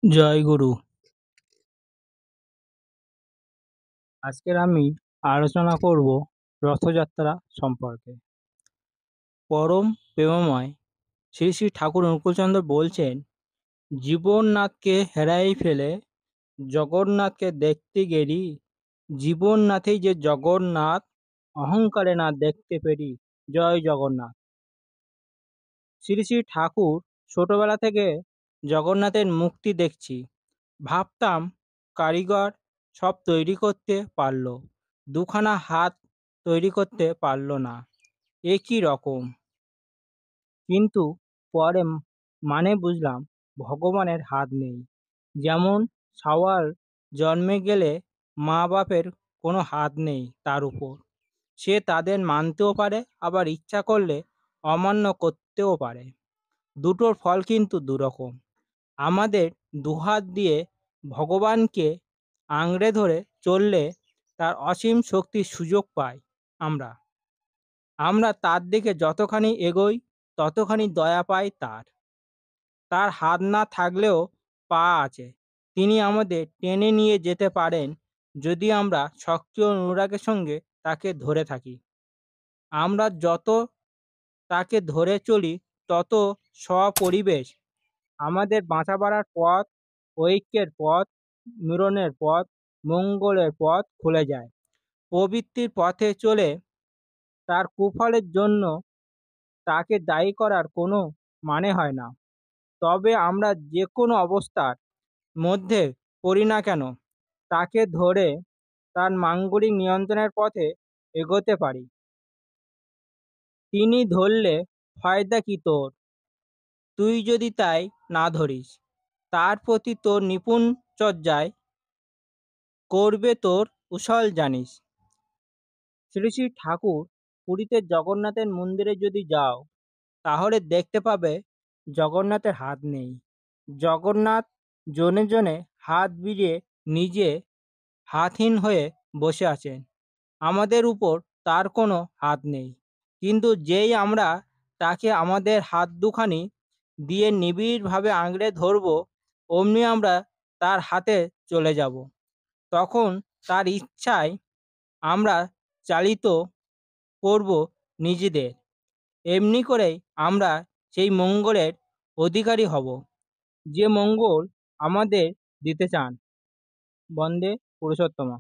জয় গুরু। আজকের আমি আলোচনা করব রথযাত্রা সম্পর্কে। পরম প্রেমময় শ্রী শ্রী ঠাকুর অনুকূলচন্দ্র বলছেন, জীবননাথকে হেরাই ফেলে জগন্নাথকে দেখতে গেলি, জীবননাথেই যে জগন্নাথ, অহংকারে না দেখতে পেরি। জয় জগন্নাথ। শ্রী শ্রী ঠাকুর ছোটবেলা থেকে জগন্নাথের মূর্তি দেখছি, ভাবতাম কারিগর সব তৈরি করতে পারল, দুখানা হাত তৈরি করতে পারল না, এ কি রকম। কিন্তু পরে মানে বুঝলাম, ভগবানের হাত নেই। যেমন সওয়াল জন্মে গেলে মা বাপের কোনো হাত নেই তার উপর, সে তাদের মানতেও পারে, আবার ইচ্ছা করলে অমান্য করতেও পারে। দুটোর ফল কিন্তু দুরকম। আমাদের দুহাত দিয়ে ভগবানকে আঁকড়ে ধরে চললে তার অসীম শক্তির সুযোগ পাই আমরা। আমরা তার দিকে যতখানি এগোই ততখানি দয়া পাই তার। তার হাত না থাকলেও পা আছে, তিনি আমাদের টেনে নিয়ে যেতে পারেন যদি আমরা শক্তি ও অনুরাগের সঙ্গে তাকে ধরে থাকি। আমরা যত তাকে ধরে চলি তত স্বপরিবেশ আমাদের বাঁচা বাড়ার পথ, ঐক্যের পথ, মিলনের পথ, মঙ্গলের পথ খুলে যায়। প্রবৃত্তির পথে চলে তার কুফলের জন্য তাকে দায়ী করার কোনো মানে হয় না। তবে আমরা যে কোনো অবস্থার মধ্যে পড়ি না কেন, তাকে ধরে তার মাঙ্গলিক নিয়ন্ত্রণের পথে এগোতে পারি। তিনি ধরলে ফায়দা কি তোর, তুই যদি তাই না ধরিস। তার প্রতি তোর নিপুণ চর্যায় করবে তোর কুশল জানিস। শ্রী শ্রী ঠাকুর পুরীতে জগন্নাথের মন্দিরে যদি যাও, তাহলে দেখতে পাবে জগন্নাথের হাত নেই। জগন্নাথ জনে জনে হাত বিড়িয়ে নিজে হাতহীন হয়ে বসে আছেন। আমাদের উপর তার কোনো হাত নেই, কিন্তু যেই আমরা তাকে আমাদের হাত দুখানি দিয়ে নিবিড়ভাবে আঁকড়ে ধরব, অমনি আমরা তার হাতে চলে যাব। তখন তার ইচ্ছায় আমরা চালিত করব নিজেদের। এমনি করেই আমরা সেই মঙ্গলের অধিকারী হব, যে মঙ্গল আমাদের দিতে চান। বন্দে পুরুষোত্তমা।